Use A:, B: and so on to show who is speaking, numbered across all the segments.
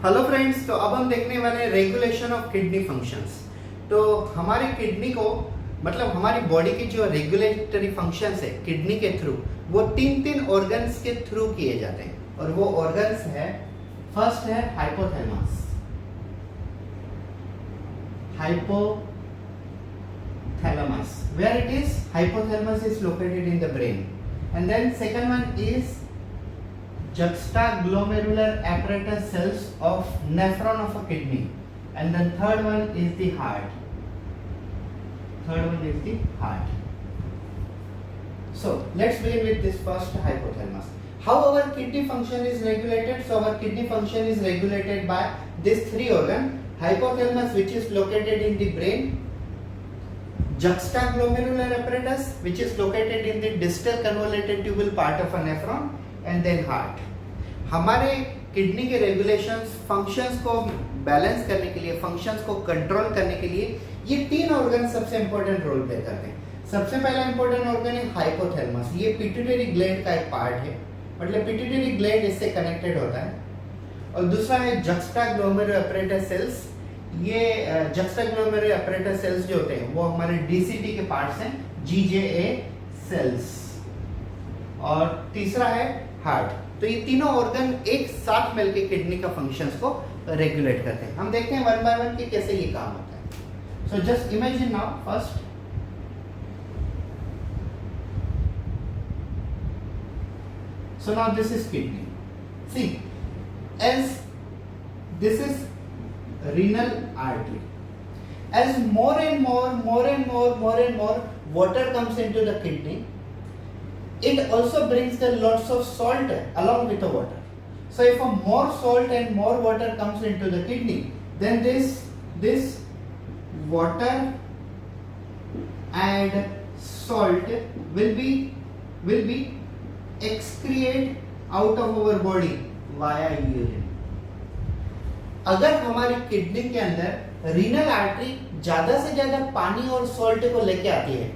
A: Hello friends, तो अब हम देखने वाले हैं रेगुलेशन ऑफ किडनी फंक्शंस। तो हमारी किडनी को मतलब हमारी बॉडी की जो रेगुलेटरी फंक्शंस है किडनी के थ्रू, वो तीन ऑर्गन्स के थ्रू किए जाते हैं। और वो ऑर्गन्स है, फर्स्ट है hypothalamus. Hypothalamus, where it is, hypothalamus is located in the brain. And then second one is juxtaglomerular apparatus cells of nephron of a kidney, and then third one is the heart. So let's begin with this first, hypothalamus. How our kidney function is regulated? So our kidney function is regulated by these three organs: hypothalamus, which is located in the brain; juxtaglomerular apparatus, which is located in the distal convoluted tubule part of a nephron; and then heart. हमारे kidney के regulations, functions को balance करने के लिए, functions को control करने के लिए ये तीन ऑर्गन सबसे इंपॉर्टेंट रोल प्ले करते हैं। सबसे पहला इंपॉर्टेंट ऑर्गन है हाइपोथैलेमस। ये पिट्यूटरी ग्लैंड का एक पार्ट है, मतलब पिट्यूटरी ग्लैंड इससे कनेक्टेड होता है। और दूसरा है जक्स्टाग्लोमेरुलर apparatus सेल्स। ये जक्स्टाग्लोमेरुलर apparatus सेल्स जो होते हैं वो हमारे डीसीटी के पार्ट्स हैं, जीजेए सेल्स। और तीसरा है हार्ट। तो ये तीनों ऑर्गन एक साथ मिलकर किडनी का फंक्शंस को रेगुलेट करते हैं। हम देखते हैं वन बाय वन कि कैसे ये काम होता है। So just imagine now, first so now this is kidney. See, as this is renal artery, as more and more water comes into the kidney, it also brings the lots of salt along with the water. So if a more salt and more water comes into the kidney, then this water and salt will be excreted out of our body via urine. अगर हमारी kidney के अंदर renal artery ज्यादा से ज्यादा पानी और salt को लेके आती है,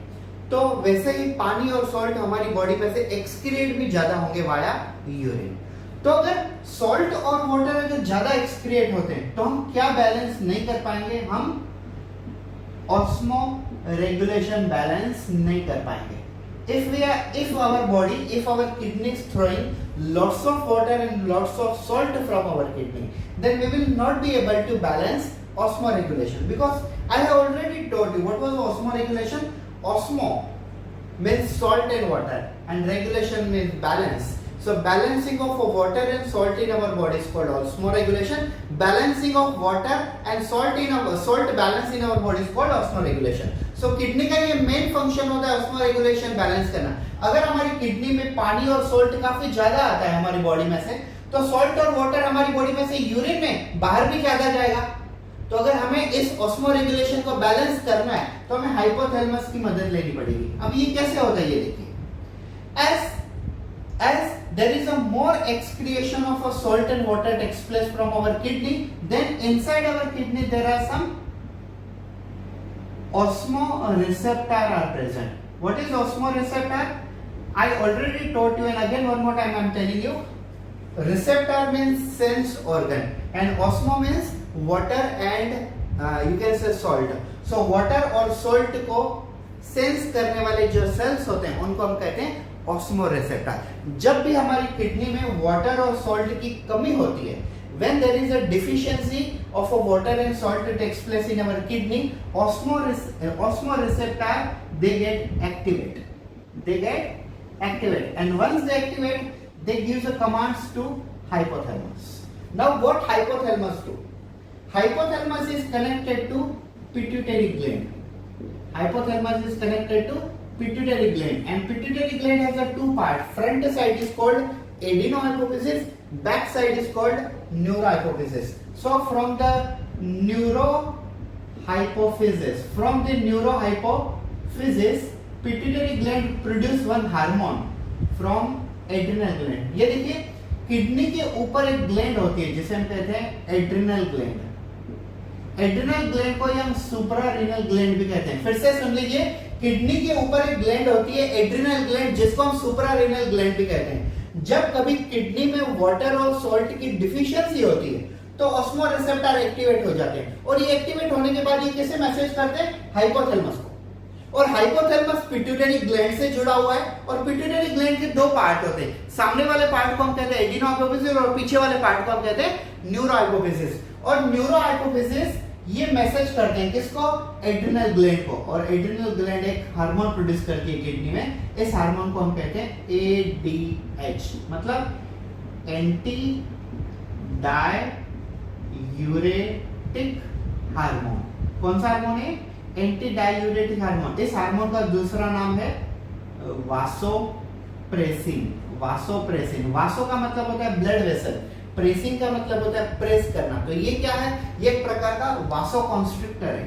A: तो वैसे ही पानी और सॉल्ट हमारी बॉडी में से एक्सक्रिएट भी ज्यादा होंगे वाया यूरिन। तो अगर सॉल्ट और वाटर अगर ज्यादा एक्सक्रिएट होते हैं तो हम क्या बैलेंस नहीं कर पाएंगे, हम ऑस्मो रेगुलेशन बैलेंस नहीं कर पाएंगे। if our kidney is throwing lots of water and lots of salt from our kidney, then we will not be able to balance osmoregulation, because I have already told you what was osmoregulation. Osmo means salt and water, and regulation means balance. So balancing of water and salt in our body is called osmoregulation. Balancing of water and salt balance in our body is called osmoregulation. So kidney का ये main function होता है osmoregulation, balance करना। अगर हमारी kidney में पानी और सॉल्ट काफी ज्यादा आता है हमारी बॉडी में से, तो सॉल्ट और वाटर हमारी बॉडी में से यूरिन में बाहर भी ज्यादा जाएगा। तो अगर हमें इस ऑस्मोरेगुलेशन को बैलेंस करना है तो हमें हाइपोथैलेमस की मदद लेनी पड़ेगी। अब ये कैसे होता है, ये देखिए। as there is a more excretion of a salt and water takes place from our kidney, then inside our kidney there are some osmoreceptor are present. What is osmoreceptor? I already told you, and again one more time I am telling you. Receptor means sense organ, and osmo means water and you can say salt. So water और salt को sense करने वाले जो sales होते हैं उनको हम कहते हैं ऑस्मोरेसेप्टर। जब भी हमारी किडनी में वाटर और सॉल्ट की कमी होती है, when there is a deficiency of a water and salt takes place in our kidney, osmoreceptor they get activate, and once they activate, they give the commands to hypothalamus. Now what hypothalamus do? Hypothalamus is connected to pituitary gland. Hypothalamus is connected to pituitary gland, and pituitary gland has a two part. Front side is called adenohypophysis, back side is called neurohypophysis. So from the neurohypophysis, pituitary gland produce one hormone from adrenal gland. ये देखिए, kidney के ऊपर एक gland होती है जिसे हम कहते हैं एड्रिनल ग्लैंड। एड्रिनल ग्लैंड को हम सुप्रारीनल ग्लैंड भी कहते हैं। फिर से सुन लीजिए, किडनी के ऊपर एक ग्लैंड होती है एड्रिनल ग्लैंड, जिसको हम सुप्रारीनल ग्लैंड भी कहते हैं। जब कभी किडनी में वाटर और सॉल्ट की डिफिशियंसी होती है तो ऑस्मो रिसेप्टर एक्टिवेट हो जाते हैं, और ये एक्टिवेट होने के बाद ये किसे मैसेज करते हैं? हाइपोथैलेमस को। और हाइपोथैलेमस पिट्यूटरी ग्लैंड से जुड़ा हुआ है, और पिट्यूटरी ग्लैंड के दो पार्ट होते हैं, सामने वाले पार्ट को हम कहते हैं एडिनोहाइपोफिसिस और पीछे वाले पार्ट को हम कहते हैं न्यूरोहाइपोफिसिस। और न्यूरोहाइपोफिसिस ये मैसेज करते हैं किसको? एड्रिनल ग्लैंड को, और एड्रिनल ग्लैंड एक हार्मोन प्रोड्यूस करती है किडनी में, इस हार्मोन को हम कहते हैं ADH, मतलब एंटी डाययूरेटिक हार्मोन। कौन सा हार्मोन है? Anti diuretic hormone. इस हार्मोन का दूसरा नाम है वासोप्रेसिन। वासोप्रेसिन, वासो का मतलब होता है ब्लड वेसल, प्रेसिंग का मतलब होता है प्रेस करना। तो ये क्या है? ये एक प्रकार का वासोकॉन्स्ट्रिक्टर है,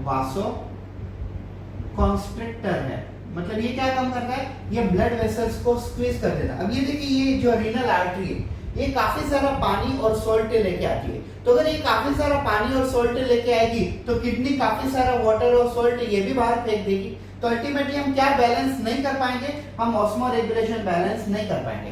A: वासोकॉन्स्ट्रिक्टर है। मतलब ये क्या काम करता है? ये ब्लड वेसल्स को स्क्वीज कर देता है। अब ये देखिए, ये जो रीनल आर्टरी है, ये काफी सारा पानी और सॉल्ट लेके आती है। तो अगर ये काफी सारा पानी और सॉल्ट लेके आएगी तो किडनी काफी सारा वाटर और सॉल्ट ये भी बाहर फेंक देगी। तो अल्टीमेटली हम क्या बैलेंस नहीं कर पाएंगे? हम ऑस्मो रेगुलेशन बैलेंस नहीं कर पाएंगे।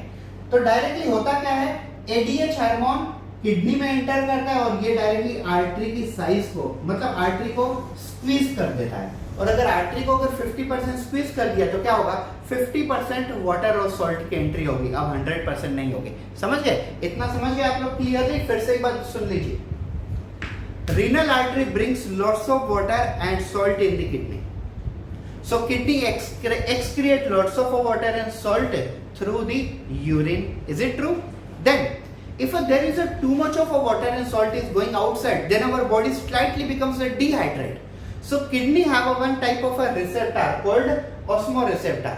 A: तो डायरेक्टली होता क्या है? एडीएच हार्मोन किडनी में एंटर करता है, और ये डायरेक्टली आर्टरी की साइज को, मतलब आर्टरी को स्क्वीज कर देता है। और अगर आर्टरी को अगर 50% स्क्वीज कर दिया तो क्या होगा? 50% वाटर और सॉल्ट की एंट्री होगी, अब 100% नहीं होगी। समझ गए? इतना समझ गए आप लोग क्लियरली? फिर से एक बात सुन लीजिए। Renal artery brings lots of water and salt in the kidney, so kidney excrete lots of water and salt through the urine. Is it true? Then if there is too much of water and salt is going outside, then our body slightly becomes dehydrated. So kidney have one type of a receptor called osmoreceptor.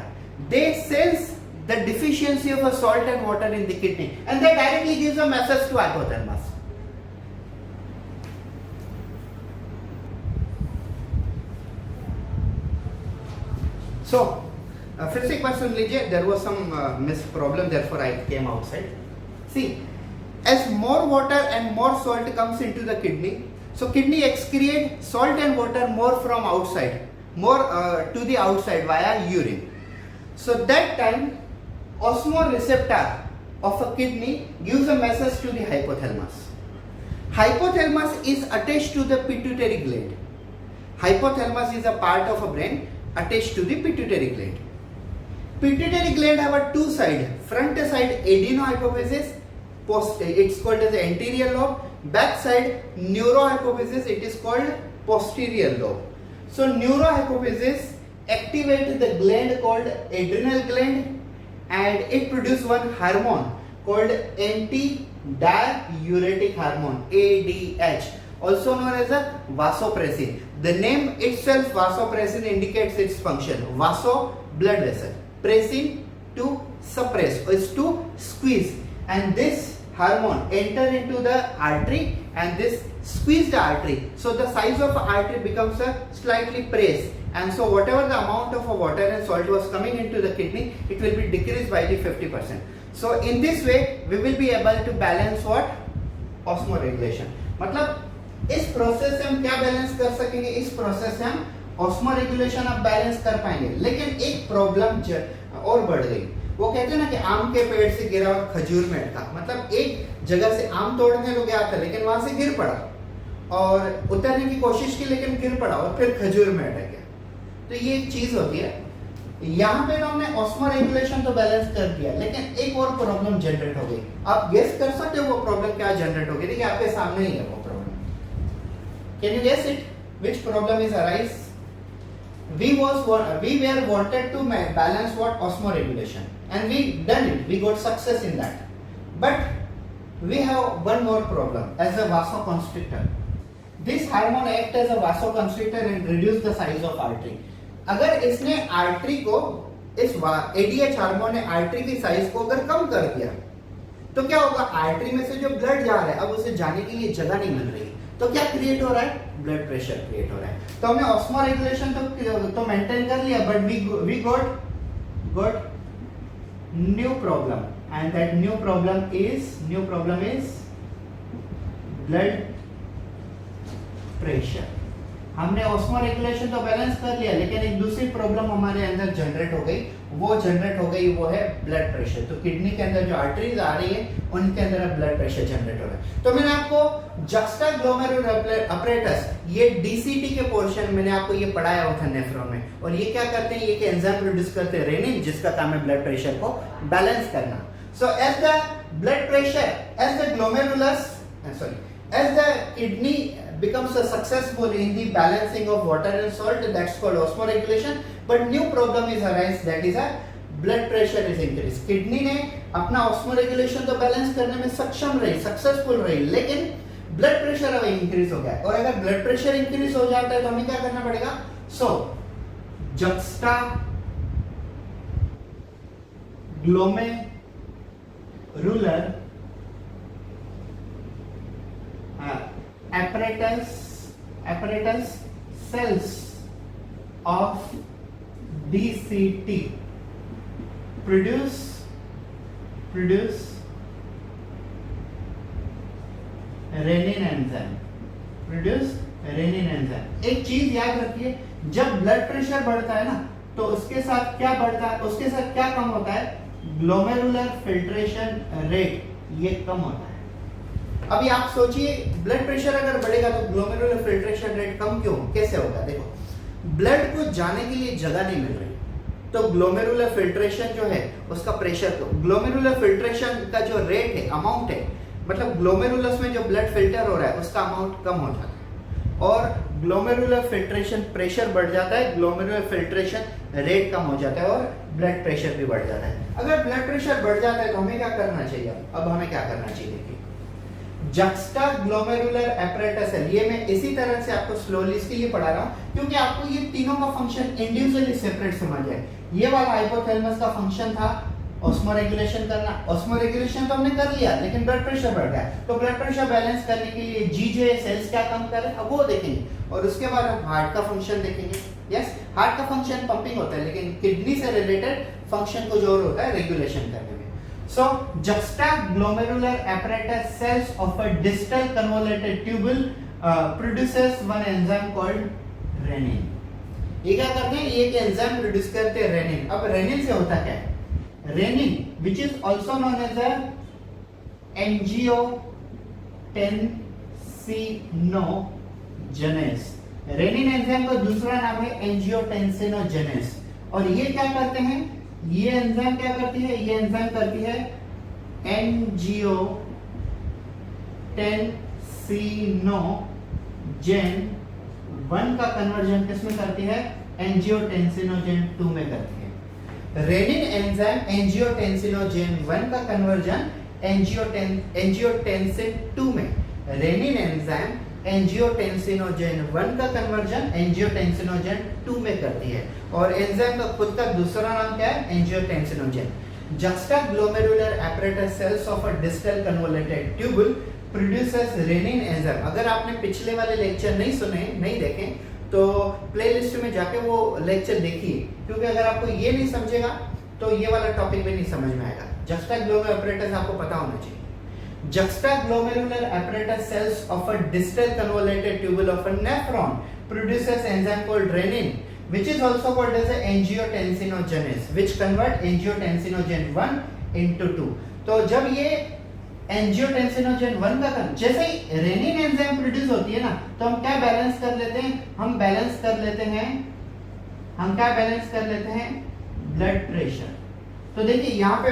A: They sense the deficiency of a salt and water in the kidney, and that directly gives a message to hypothalamus. So फिर से एक बार सुन लीजिए, there was some miss problem, therefore I came outside. See, as more water and more salt comes into the kidney, so kidney excrete salt and water more from outside, more to the outside via urine. So that time osmoreceptor of a kidney gives a message to the hypothalamus. Hypothalamus is attached to the pituitary gland. Hypothalamus is a part of a brain attached to the pituitary gland. Pituitary gland have a two side. Front side adenohypophysis, it's called as the anterior lobe. Back side neurohypophysis, it is called posterior lobe. So neurohypophysis activate the gland called adrenal gland, and it produce one hormone called anti-diuretic hormone, ADH, also known as a vasopressin. The name itself, vasopressin, indicates its function. Vaso, blood vessel. Pressin, to suppress, or is to squeeze. And this hormone enter into the artery, and this squeeze the artery. So the size of artery becomes a slightly pressed. And so whatever the amount of water and salt was coming into the kidney, it will be decreased by the 50%. So in this way, we will be able to balance what? Osmoregulation. मतलब इस process से हम क्या balance कर सकेंगे? इस process से हम ऑस्मो रेगुलेशन अब बैलेंस कर पाएंगे। लेकिन एक प्रॉब्लम और बढ़ गई। वो कहते हैं ना कि आम के पेड़ से गिरा और खजूर में अटका। मतलब एक जगह से आम तोड़ने को गया था, लेकिन वहां से गिर पड़ा, और उतरने की कोशिश की लेकिन गिर पड़ा, और फिर खजूर में अटक गया। तो ये एक चीज होती है। यहाँ पे हमने ऑस्मो रेगुलेशन तो बैलेंस कर दिया, लेकिन एक और प्रॉब्लम जनरेट हो गई। आप गेस कर सकते हो वो प्रॉब्लम क्या जनरेट हो गई? देखिए आपके सामने ही है वो problem. Can you guess it? Which problem is arise? We were wanted to balance what? Osmoregulation, and we done it. We got success in that. But we have one more problem as a vasoconstrictor. This hormone act as a vasoconstrictor and reduce the size of artery. अगर इसने artery को, इस ADH hormone ने artery की size को अगर कम कर दिया, तो क्या होगा? आर्टरी में से जो ब्लड जा रहा है, अब उसे जाने के लिए जगह नहीं मिल रही, तो क्या क्रिएट हो रहा है? ब्लड प्रेशर क्रिएट हो रहा है। तो हमने ऑस्मो रेगुलेशन तो मेंटेन कर लिया, but we got new problem, and that new problem is blood pressure. हमने ऑस्मो रेगुलेशन तो बैलेंस कर लिया, लेकिन एक दूसरी प्रॉब्लम हमारे अंदर जनरेट हो गई, वो जनरेट हो गई, वो है ब्लड प्रेशर। तो किडनी के अंदर जो आर्टरीज आ रही है उनके अंदर ब्लड प्रेशर जनरेट हो रहा है। तो मैंने आपको जक्स्टाग्लोमेरुलर अपरेटस, ये डीसीटी के पोर्शन मैंने आपको ये पढ़ाया हुआ था नेफ्रॉन में, और ये क्या करते हैं, ये कि एंजाइम प्रोड्यूस करते हैं रेनिन, जिसका काम है ब्लड प्रेशर को बैलेंस करना। So as the blood pressure, as the glomerulus as the kidney becomes successful in the balancing of water and salt, that's called osmoregulation, but new problem is arise, that is a blood pressure is increased। Kidney ने अपना osmoregulation तो balance करने में सक्षम रही, successful रही, लेकिन blood pressure अब इंक्रीज हो गया, और अगर ब्लड प्रेशर इंक्रीज हो जाता है तो हमें क्या करना पड़ेगा। So juxta glomerular apparatus cells of DCT produce renin enzyme, एक चीज याद रखिए, जब ब्लड प्रेशर बढ़ता है ना तो उसके साथ क्या बढ़ता है, उसके साथ क्या कम होता है, ग्लोमेरुलर फिल्ट्रेशन रेट ये कम होता है। अभी आप सोचिए ब्लड प्रेशर अगर बढ़ेगा तो ग्लोमेरुलर फिल्ट्रेशन रेट कम क्यों, कैसे होगा। देखो ब्लड को जाने के लिए जगह नहीं मिल रही, तो ग्लोमेरुलर फिल्ट्रेशन जो है उसका प्रेशर, तो ग्लोमेरुलर फिल्ट्रेशन का जो रेट है, अमाउंट है, मतलब ग्लोमेरुलस में जो ब्लड फिल्टर हो रहा है उसका अमाउंट कम हो जाता है, और ग्लोमेरुलर फिल्ट्रेशन प्रेशर बढ़ जाता है, ग्लोमेरुलर फिल्ट्रेशन रेट कम हो जाता है, और ब्लड प्रेशर भी बढ़ जाता है। अगर ब्लड प्रेशर बढ़ जाता है तो हमें क्या करना चाहिए, अब हमें क्या करना चाहिए, देखिए जक्स्टाग्लोमेरुलर apparatus है, ये मैं इसी तरह से आपको स्लोली इसके लिए पढ़ा रहा हूँ क्योंकि आपको ये तीनों का फंक्शन इंडिविजुअली सेपरेट समझ जाए। ये वाला हाइपोथैलेमस का फंक्शन था ऑस्मोरेगुलेशन करना, ऑस्मोरेगुलेशन तो हमने कर लिया, लेकिन ब्लड प्रेशर बढ़ गया, तो ब्लड प्रेशर बैलेंस करने के लिए जीजे सेल्स क्या काम कर रहे हैं, अब वो देखेंगे, और उसके बाद हम हार्ट का फंक्शन देखेंगे। यस, हार्ट का फंक्शन पंपिंग होता है, लेकिन किडनी से रिलेटेड फंक्शन को जो होता है रेगुलेशन करने में। So, juxtaglomerular apparatus cells of a distal convoluted tubule produces one enzyme called renin। ये क्या करते हैं, ये एक एंजाइम प्रोड्यूस करते हैं रेनिन। अब रेनिन से होता क्या है, renin which is also known as a angiotensinogenic, renin enzyme का दूसरा नाम है एंजियोटेंसिनोजेनेस, और ये क्या करते हैं, ये एंजाइम क्या करती है, ये एंजाइम करती है एंजियोटेंसिनोजेन 1 का कन्वर्जन किसमें करती है, एंजियोटेंसिनोजेन 2 में करती है। रेनिन एंजाइम एंजियोटेंसिनोजेन 1 का कन्वर्जन एंजियोटेंसिन 2 में, रेनिन एंजाइम एंजियोटेंसिनोजेन 1 का कन्वर्जन एंजियोटेंसिनोजेन 2 में करती है, और एंजाइम का खुद का दूसरा नाम क्या है, angiotensinogen. Juxtaglomerular apparatus cells of a distal convoluted tubule produces renin enzyme। अगर आपने पिछले वाले लेक्चर नहीं सुने, नहीं देखे, तो प्लेलिस्ट में जाके वो लेक्चर देखिए, क्योंकि अगर आपको ये नहीं समझेगा तो ये वाला टॉपिक भी नहीं समझ में आएगा। Juxtaglomerular apparatus आपको पता होना चाहिए। Juxtaglomerular apparatus cells of a distal convoluted tubule of a nephron produces enzyme called renin, which is also called as angiotensinogenesis, which convert angiotensinogen 1 into 2। तो जब ये एंजियोटेंसिनोजेन 1 का जैसे ही रेनिन एंजाइम प्रोड्यूस होती है ना, तो हम क्या बैलेंस कर लेते हैं, हम क्या बैलेंस कर लेते हैं ब्लड प्रेशर। तो देखिए यहाँ पे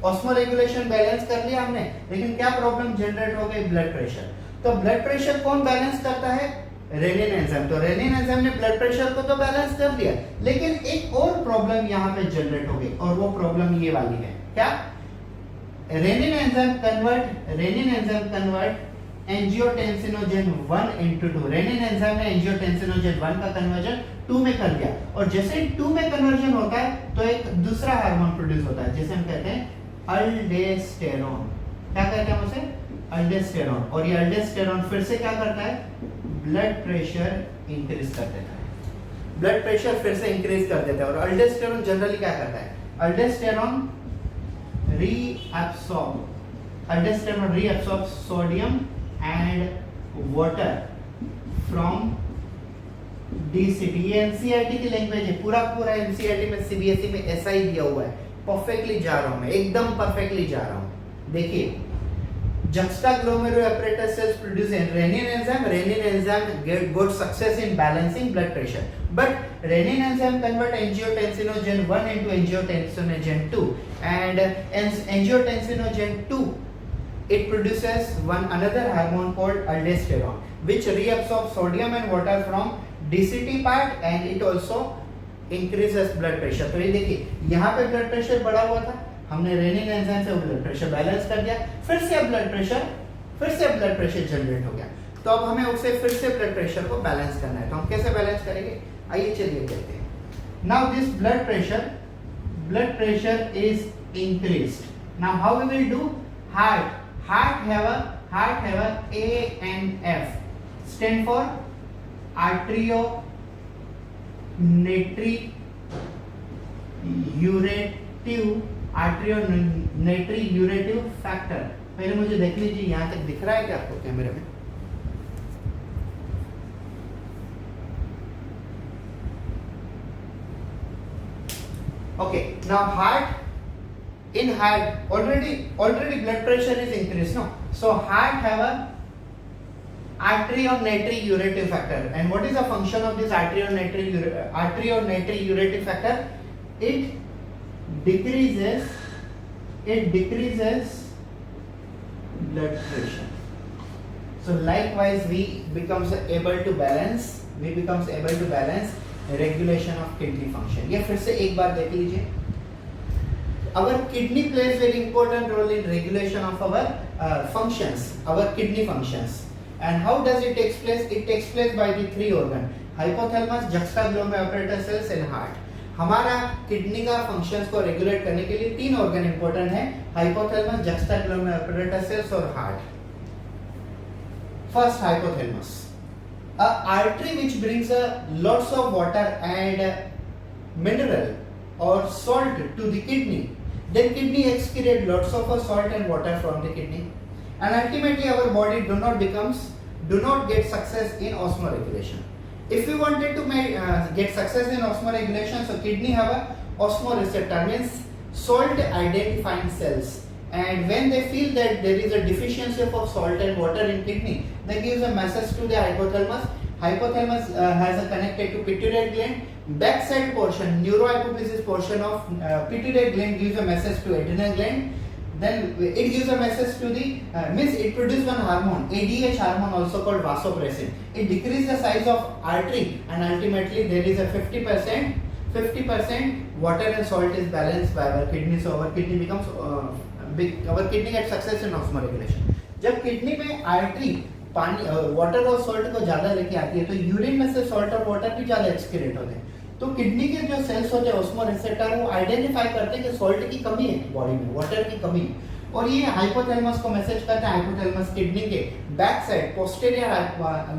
A: ऑस्मोरेगुलेशन बैलेंस कर लिया हमने, लेकिन क्या प्रॉब्लम जनरेट हो गई, ब्लड प्रेशर। तो ब्लड प्रेशर कौन बैलेंस करता है, रेनिन एंजाइम। तो रेनिन एंजाइम ने ब्लड प्रेशर को तो बैलेंस कर दिया, लेकिन एक और प्रॉब्लम यहाँ पे जनरेट हो गई, और वो प्रॉब्लम ये वाली है, क्या, renin enzyme convert angiotensinogen 1 into 2। Renin enzyme ने एंजियोटेंसिनोजेन 1 का कन्वर्जन 2 में कर दिया, और जैसे 2 में कन्वर्जन होता है तो एक दूसरा हार्मोन प्रोड्यूस होता है जिसे हम कहते हैं अल्डोस्टेरोन। क्या कहते हैं उसे, अल्डोस्टेरोन। और ये अल्डोस्टेरोन फिर से क्या करता है, ब्लड प्रेशर इंक्रीज कर देता है, ब्लड प्रेशर फिर से इंक्रीज कर देता है। और अल्डोस्टेरोन जनरली क्या करता है, अल्डोस्टेरोन reabsorb sodium and water from DCT, ये एनसीईआरटी की लैंग्वेज है, पूरा पूरा एनसीईआरटी में सीबीएसई में ऐसा ही दिया हुआ है। परफेक्टली जा रहा हूं मैं, एकदम परफेक्टली जा रहा हूं। देखिए, juxtaglomerular cells produce renin enzyme. Renin enzyme get good success in balancing blood pressure, but renin enzyme convert angiotensinogen 1 into angiotensinogen 2, and angiotensinogen 2 it produces another hormone called aldosterone, which reabsorbs sodium and water from DCT part, and it also increases blood pressure। तो ये देखिए, यहाँ पे blood pressure बढ़ा हुआ था, हमने rennin enzyme से ब्लड प्रेशर बैलेंस कर दिया, फिर से ब्लड प्रेशर जनरेट हो गया। तो अब हमें उसे फिर से ब्लड प्रेशर को बैलेंस करना है। तो हम कैसे बैलेंस करेंगे, आइए चलिए कहते हैं। Now this blood pressure is increased. Now how we will do? heart have a and F, stand for arterionatriuretic factor। पहले मुझे देख लीजिए, यहां तक दिख रहा है क्या आपको कैमरे में? Okay, now in heart already blood pressure is increased, no? So heart have a arterionatriuretic factor, and what is the function of this arterionatriuretic factor? It decreases blood pressure. So likewise we becomes able to balance regulation of kidney function। ये फिर से एक बार देख लीजिए। Our kidney plays very important role in regulation of our functions, our kidney functions. And how does it takes place? It takes place by the three organ: hypothalamus, juxtaglomerular cells and heart। हमारा kidney का functions को regulate करने के लिए तीन organ important है: hypothalamus, juxtaglomerular cells और heart. First, hypothalamus, a artery which brings lots of water and mineral or salt to the kidney. Then kidney excrete lots of salt and water from the kidney, and ultimately our body do not get success in osmoregulation. If we wanted to get success in osmoregulation, so kidney have a osmoreceptor, means salt identifying cells, and when they feel that there is a deficiency of salt and water in kidney, they gives a message to the hypothalamus. Hypothalamus has a connected to pituitary gland. Backside portion, neurohypophysis portion of pituitary gland gives a message to adrenal gland. Then it gives a message to the means it produces one hormone, ADH hormone, also called vasopressin. It decreases the size of artery, and ultimately there is a 50% water and salt is balanced by our kidney. So our kidney becomes our kidney gets success in osmoregulation। जब kidney में artery पानी water और salt को ज्यादा लेके आती है, तो यूरिन में से सॉल्ट और वाटर भी ज्यादा एक्सक्रीट होते हैं। तो किडनी के जो सेल्स होते हैं ऑस्मोरिसेप्टर, वो आइडेंटिफाई करते हैं कि सॉल्ट की कमी है बॉडी में, वाटर की कमी है, और ये हाइपोथैलेमस को मैसेज करता है। हाइपोथैलेमस किडनी के बैक साइड पोस्टीरियर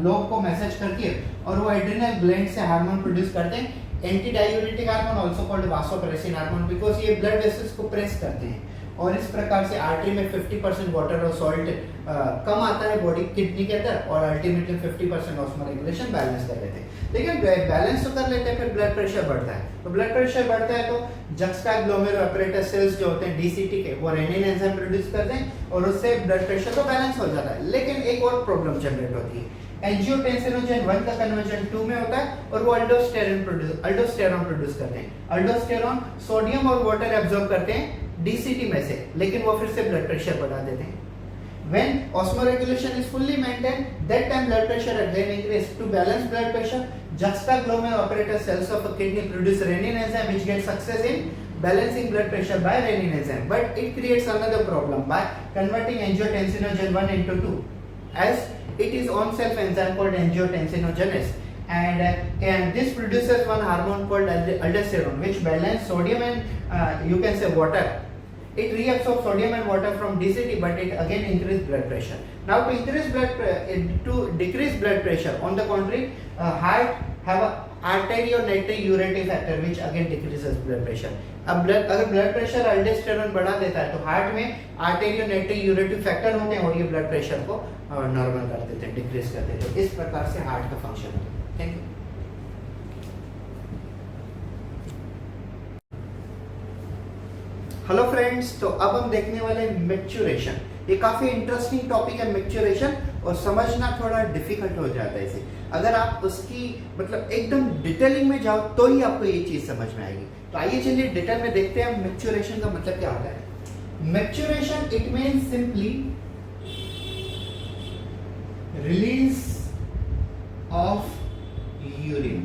A: लोब को मैसेज करती है, और वो एड्रिनल ग्लैंड से हार्मोन प्रोड्यूस करते हैं, anti diuretic hormone, also called vasopressin hormone, because ये ब्लड वेसल्स को प्रेस करते हैं, और इस प्रकार से आर्टरी में 50% वाटर और सॉल्ट कम आता है बॉडी किडनी के अंदर, और अल्टीमेटली 50% ऑस्मोरेगुलेशन बैलेंस कर लेते हैं। लेकिन बैलेंस तो कर लेते हैं, फिर ब्लड प्रेशर बढ़ता है। तो ब्लड प्रेशर बढ़ता है तो juxtaglomerular cells जो होते हैं डीसीटी के, वो रेनिन एंजाइम प्रोड्यूस करते हैं, और उससे ब्लड प्रेशर तो बैलेंस हो जाता है। लेकिन एक और प्रॉब्लम जनरेट होती है, एंजियोटेंसिनोजन 1 का कन्वर्जन 2 में होता है, और वो अल्डोस्टेरोन प्रोड्यूस करते हैं। अल्डोस्टेरोन सोडियम और वाटर एब्जॉर्ब करते हैं डीसीटी में से, लेकिन वो फिर से ब्लड प्रेशर बढ़ा देते हैं। When osmoregulation is fully maintained, that time blood pressure again increase. To balance blood pressure, juxtaglomerular cells of a kidney produce renin enzyme, which gets success in balancing blood pressure by renin enzyme. But it creates another problem by converting angiotensinogen 1 into 2, as it is on self enzyme called angiotensinogenesis. And this produces one hormone called aldosterone, which balance sodium and you can say water. It reabsorbs sodium and water from DCT, but it again increases blood pressure. Now to decrease blood pressure, on the contrary, heart have a arterionatriuretic factor, which again decreases blood pressure. अब अगर blood pressure अल्डोस्टेरोन बढ़ा देता है, तो heart में आर्टेरियोनेट्रियूरेटिक factor होते हैं, और ये ब्लड प्रेशर को नॉर्मल कर देते हैं, डिक्रीज कर देते हैं। इस प्रकार से हार्ट का फंक्शन होता है। Thank you. हेलो फ्रेंड्स, तो अब हम देखने वाले हैं मैच्योरेशन। ये काफी इंटरेस्टिंग टॉपिक है मैच्योरेशन, और समझना थोड़ा डिफिकल्ट हो जाता है इसे। अगर आप उसकी मतलब एकदम डिटेलिंग में जाओ तो ही आपको ये चीज समझ में आएगी। तो आइए चलिए डिटेल में देखते हैं मैच्योरेशन का मतलब क्या होता है। Maturation it means simply release of urine.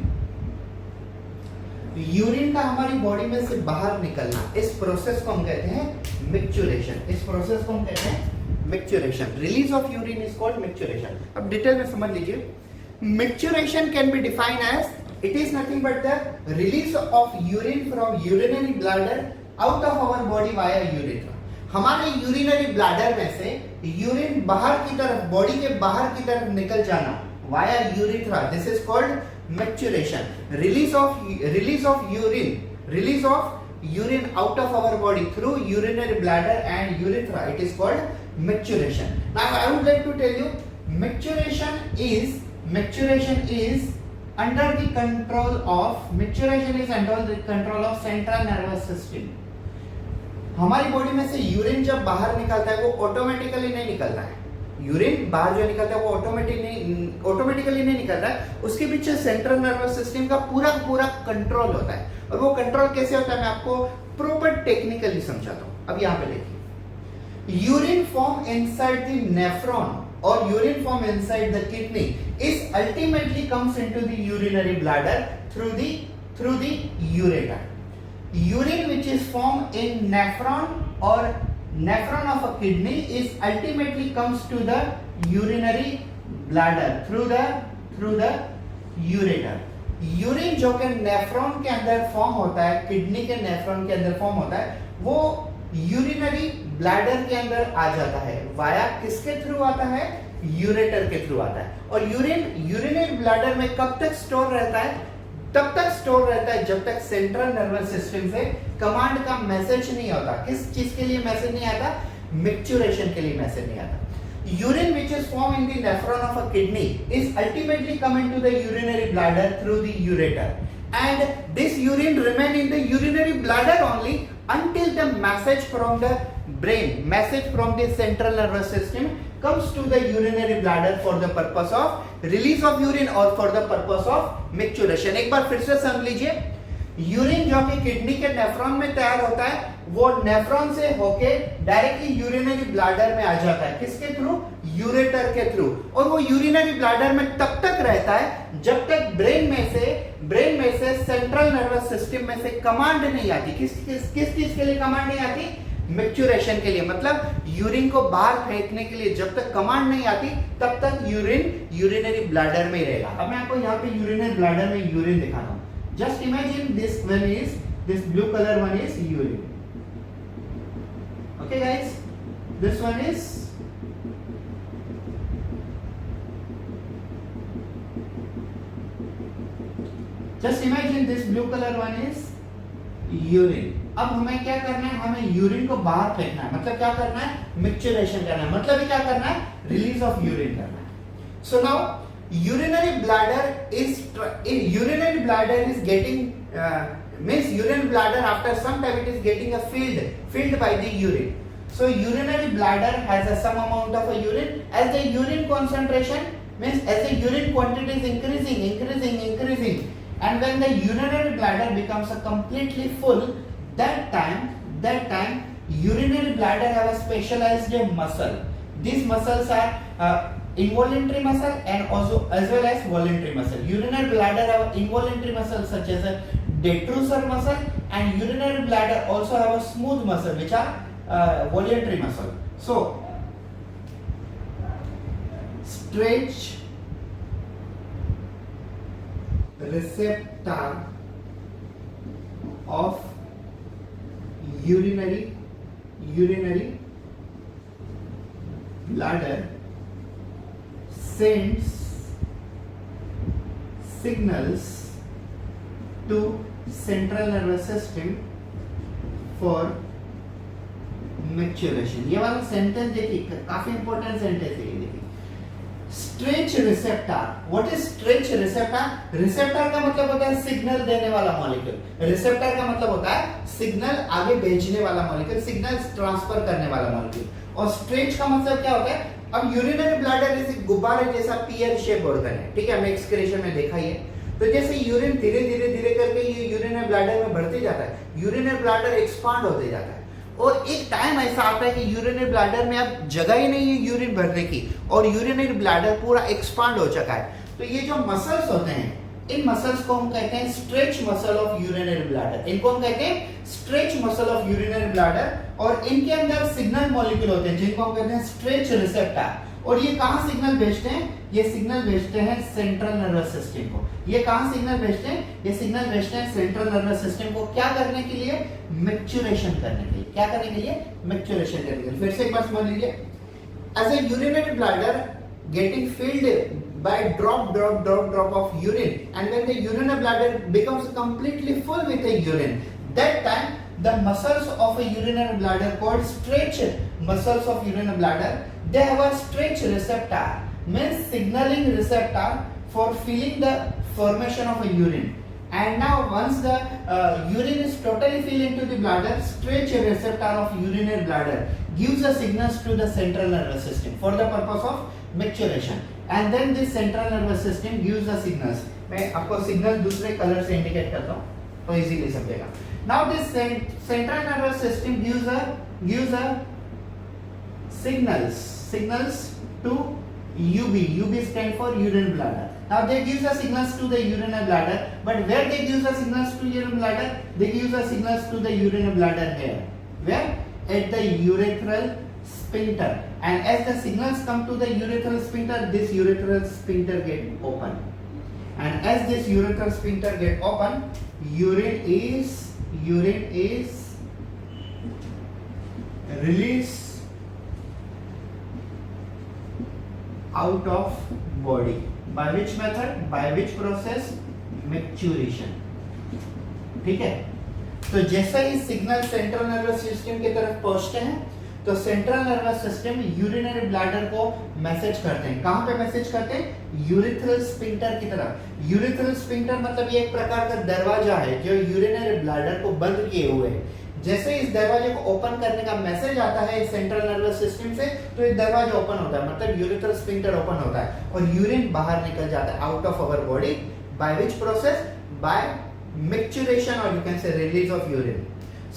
A: Urine का हमारी बॉडी में से बाहर निकलना, इस प्रोसेस को हम कहते हैं मैच्योरेशन। इस प्रोसेस को हम कहते हैं maturation. Release of urine is called maturation. अब डिटेल में समझ लीजिए। Maturation can be defined as it is nothing but the release of urine from urinary bladder out of our body via urethra. हमारे urinary bladder में से urine बाहर की तरफ, बॉडी के बाहर की तरफ निकल जाना via urethra, this is called maturation. Release of urine out of our body through urinary bladder and urethra, it is called maturation. Now I would like to tell you, maturation is under the control of central nervous system. हमारी body में से urine जब बाहर निकलता है वो automatically नहीं निकलता है। यूरिन बाहर जो निकलता है वो ऑटोमेटिकली नहीं निकलता है, उसके पीछे सेंट्रल नर्वस सिस्टम का पूरा कंट्रोल होता है। और वो कंट्रोल कैसे होता है मैं आपको प्रॉपर टेक्निकली समझाता हूं। अब यहाँ पे देखिए, urine form inside the nephron और urine form inside the kidney is ultimately comes into the urinary bladder through the ureter. Urine which is formed in nephron of a kidney is ultimately comes to the urinary bladder through the ureter. Urine जो कि nephron के अंदर form होता है, kidney के nephron के अंदर form होता है, वो यूरिनरी ब्लैडर के अंदर आ जाता है। वाया किसके थ्रू आता है? यूरेटर के थ्रू आता है। और यूरिनरी ब्लैडर में कब तक स्टोर रहता है? तब तक स्टोर रहता है जब तक सेंट्रल नर्वस सिस्टम से कमांड का मैसेज नहीं होता। किस चीज के लिए मैसेज नहीं आता? मैच्योरेशन के लिए मैसेज नहीं आता। Urine which is formed in the nephron of a kidney is ultimately come into the urinary bladder through the ureter, and this urine remain in the urinary bladder only until the message from the central nervous system comes to the urinary bladder for the purpose of release of urine or for the purpose of maturation. एक बार फिर से समझ लीजिए, urine जो कि kidney के nephron में तैयार होता है वो नेफ्रॉन से होके डायरेक्टली यूरिनरी ब्लैडर में आ जाता है। किसके थ्रू? यूरेटर के थ्रू। और वो यूरिनरी ब्लैडर में तब तक रहता है जब तक ब्रेन में से सेंट्रल नर्वस सिस्टम में से कमांड नहीं आती। किस चीज के लिए कमांड नहीं आती? मैच्योरेशन के लिए। मतलब यूरिन को बाहर फेंकने के लिए जब तक कमांड नहीं आती तब तक यूरिनरी ब्लैडर में रहेगा। अब मैं आपको यहाँ पे यूरिनरी ब्लैडर में यूरिन दिखाता हूँ। Just imagine this blue colour one is urine. Okay guys, this one is just imagine this blue colour one is urine. अब हमें क्या करना है? हमें यूरिन को बाहर फेंकना है। मतलब क्या करना है? मैच्योरेशन करना है। मतलब क्या करना है? रिलीज ऑफ यूरिन करना है। So now urinary bladder is getting means urinary bladder after some time it is getting a filled by the urine. So urinary bladder has a some amount of a urine. As the urine concentration means as the urine quantity is increasing, and when the urinary bladder becomes a completely full, that time urinary bladder have a specialized muscle. These muscles are involuntary muscle and also as well as voluntary muscle. Urinary bladder have involuntary muscle such as a detrusor muscle, and urinary bladder also have a smooth muscle which are voluntary muscle. So stretch receptor of urinary bladder sends signals to central nervous system for maturation. ये वाला sentence देखिए, काफी important sentence है ये। देखिए, stretch receptor. What is stretch receptor? Receptor का मतलब होता है सिग्नल देने वाला मॉलिक्यूल. रिसेप्टर का मतलब होता है सिग्नल आगे भेजने वाला मॉलिक्यूल, सिग्नल ट्रांसफर करने वाला मॉलिक्यूल. और स्ट्रेच का मतलब क्या होता है? अब यूरिनरी ब्लैडर जैसे गुब्बारे जैसा पीयर शेप ऑर्गन है, ठीक है, हमने एक्सक्रीशन में देखा ही है. तो जैसे यूरिन धीरे धीरे धीरे करके ये यूरिनरी ब्लैडर में बढ़ते जाता है, यूरिनरी ब्लैडर एक्सपांड होते जाता है, और एक टाइम ऐसा आता है कि यूरिनरी ब्लैडर में अब जगह ही नहीं है यूरिन भरने की, और यूरिनरी ब्लैडर पूरा एक्सपांड हो चुका है. तो ये जो मसल्स होते हैं, इन मसल्स को हम कहते हैं stretch muscle of urinary bladder. इनको हम कहते हैं stretch muscle of urinary bladder. और इनके अंदर सिग्नल मॉलिक्यूल होते हैं जिनको हम कहते हैं स्ट्रेच रिसेप्टर. और ये कहां सिग्नल भेजते हैं? ये सिग्नल भेजते हैं सेंट्रल नर्वस सिस्टम को. ये कहां सिग्नल भेजते हैं? ये सिग्नल भेजते हैं सेंट्रल नर्वस सिस्टम को. क्या करने के लिए? मैच्योरेशन करने के लिए. क्या करने के लिए? मैच्योरेशन करने के लिए. फिर से एक बार समझ लीजिए. As a urinary bladder getting filled by drop of urine, and when the urinary bladder becomes completely full with a urine, that time the muscles of a urinary bladder called stretch muscles of urinary bladder, they have a stretch receptor, means signaling receptor for filling the formation of a urine. And now once the urine is totally filled into the bladder, stretch receptor of urinary bladder gives the signals to the central nervous system for the purpose of maturation, and then this central nervous system gives the signals. मैं आपको signal दूसरे colour से indicate करता हूँ तो easily समझेगा. Now this central nervous system gives a signals to UB. UB stands for urinary bladder. Now they give the signals to the urinary bladder, but where they give the signals to urinary bladder? They give the signals to the urinary bladder here. Where? At the urethral sphincter. And as the signals come to the urethral sphincter, this urethral sphincter get open. And as this urethral sphincter get open, urine is released out of body. By which method? By which process? Maturation. ठीक है. तो जैसे ही signal central nervous system की तरफ पहुंचते हैं तो central nervous system urinary bladder को मैसेज करते हैं. कहां पे मैसेज करते हैं? यूरिथ्रल स्फिंक्टर की तरफ. यूरिथ्रल स्फिंक्टर मतलब ये एक प्रकार का दरवाजा है जो यूरिनरी ब्लैडर को बंद किए हुए है. जैसे इस दरवाजे को ओपन करने का मैसेज आता है सेंट्रल नर्वस सिस्टम से, तो ये दरवाजा ओपन होता है, मतलब यूरिथ्रल स्फिंक्टर ओपन होता है और यूरिन बाहर निकल जाता है out of our body. By which process? By maturation, or you can say release of urine.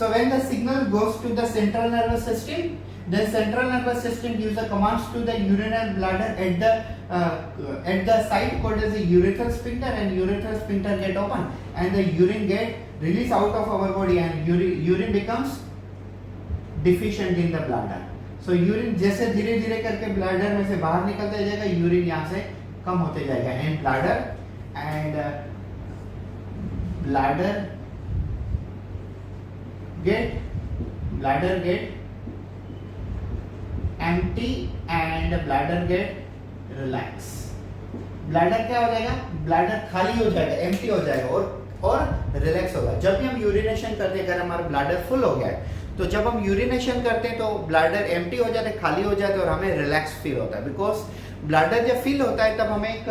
A: So when the signal goes to the central nervous system, then central nervous system gives the commands to the urinary bladder at the site called as the urethral sphincter, and urethral sphincter get open and the urine get released out of our body, and urine becomes deficient in the bladder. So urine जैसे धीरे धीरे करके bladder में से बाहर निकलता जाएगा, urine यहाँ से कम होते जाएगा, and bladder get empty and bladder get relax. Bladder क्या हो जाएगा? ब्लैडर खाली हो जाएगा, एम्प्टी हो जाएगा और रिलैक्स होगा. जब भी हम यूरिनेशन करते हैं, अगर हमारा ब्लैडर फुल हो गया है, तो जब हम यूरिनेशन करते हैं तो ब्लैडर एम्प्टी हो जाता है, खाली हो जाता है और हमें रिलैक्स फील होता है. बिकॉज ब्लैडर जब फील होता है तब हमें एक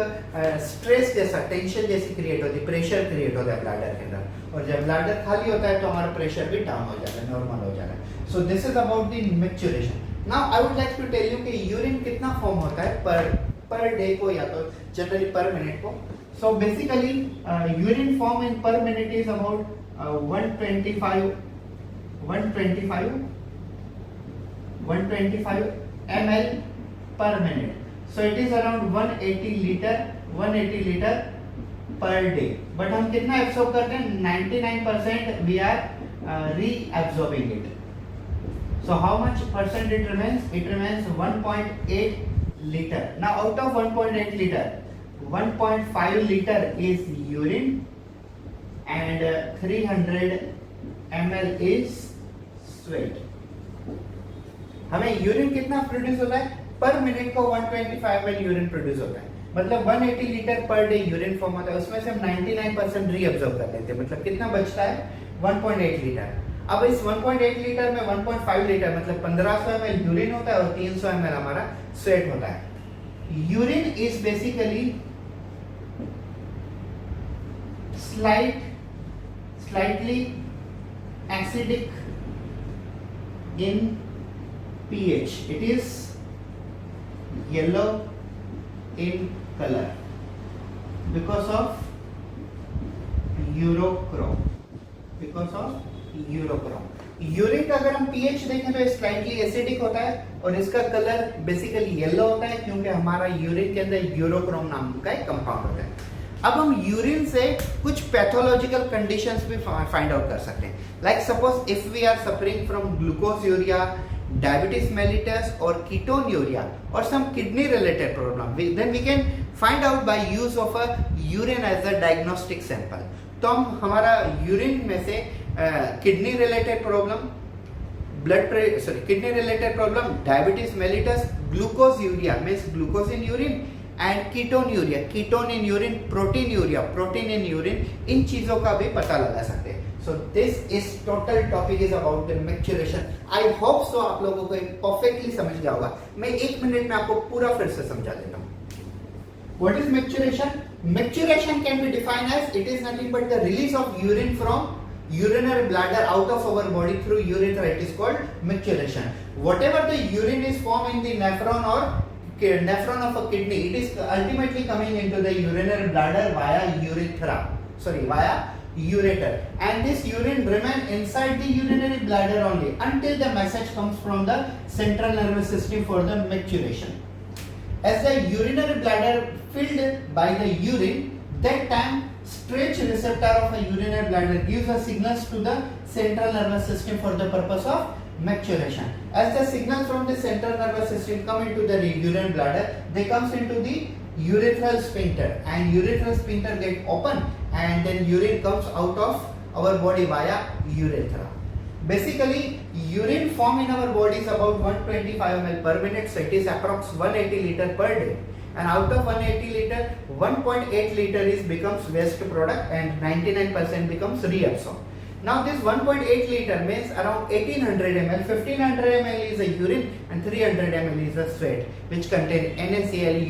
A: स्ट्रेस जैसा, टेंशन जैसी क्रिएट होती है, प्रेशर क्रिएट होता है ब्लैडर के अंदर. और जब ब्लैडर खाली होता है तो हमारा प्रेशर भी डाउन हो जाता है, नॉर्मल हो जाता है. So this is about the maturation. Now I would like to tell you कि यूरिन कितना फॉर्म होता है पर डे को, या तो जनरली पर मिनट को. So basically urine form in पर minute is about 125 ml per minute. So it is around 180 liter per day. But हम कितना एब्सॉर्ब करते हैं? 99% we are reabsorbing it. So how much percent it remains? It remains 1.8 liter. Now out of 1.8 liter, 1.5 liter is urine and 300 ml is sweat. हमें urine कितना produce होता है? पर minute को 125 ml यूरिन प्रोड्यूस होता है, मतलब 180 litre per day urine form होता है. उसमें से हम 99% रीअब्सॉर्ब कर लेते हैं, मतलब कितना बचता है? 1.8 लीटर. अब इस 1.8 लीटर में 1.5 लीटर मतलब 1500 ml यूरिन होता है और 300 ml हमारा स्वेट होता है. urine is basically slightly acidic in pH. It is yellow in color because of urochrome. Urine का अगर हम पीएच देखें तो स्लाइटली एसिडिक होता है और इसका कलर बेसिकली येलो होता है क्योंकि हमारा यूरिन के अंदर यूरोक्रोम नाम का एक कंपाउंड होता है. अब हम यूरिन से कुछ पैथोलॉजिकल कंडीशंस भी फाइंड आउट कर सकते हैं. Like suppose if we are suffering from glucosuria, diabetes mellitus or ketonuria or some kidney related problem, then we can find out by use of a urine as a diagnostic sample. तो हम हमारा urine में से kidney related problem, kidney related problem, diabetes mellitus, glucosuria means glucose in urine and ketonuria, ketone in urine, proteinuria, protein in urine, इन चीजों का भी पता लगा सकते हैं. So this is total topic is about the maturation. I hope so आप लोगों को perfectly समझ गया होगा. मैं 1 मिनट में आपको पूरा फिर से समझा देता हूँ. What is maturation? Maturation can be defined as it is nothing but the release of urine from urinary bladder out of our body through urethra. It is called maturation. Whatever the urine is formed in the nephron or nephron of a kidney, it is ultimately coming into the urinary bladder via ureter, and this urine remain inside the urinary bladder only until the message comes from the central nervous system for the maturation. As the urinary bladder filled by the urine, that time stretch receptor of a urinary bladder gives a signals to the central nervous system for the purpose of maturation. As the signals from the central nervous system come into the urinary bladder, they comes into the urethral sphincter, and urethral sphincter get open and then urine comes out of our body via urethra. Basically urine form in our body is about 125 ml per minute, so it is approx 180 liter per day, and out of 180 liter 1.8 liter is becomes waste product and 99% becomes reabsorbed. Now this 1.8 liter means around 1800 ml, 1500 ml is a urine and 300 ml is a sweat which contain NaCl,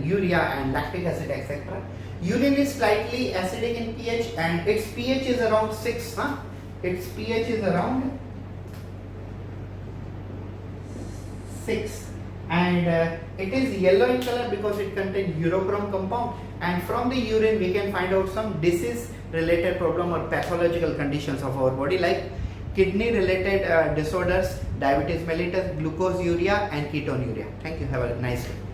A: urea and lactic acid etc. Urine is slightly acidic in pH and its pH is around 6. Its pH is around 6 and it is yellow in color because it contains urochrome compound, and from the urine we can find out some disease related problem or pathological conditions of our body like kidney related disorders, diabetes mellitus, glucoseuria and ketonuria. Thank you. Have a nice day.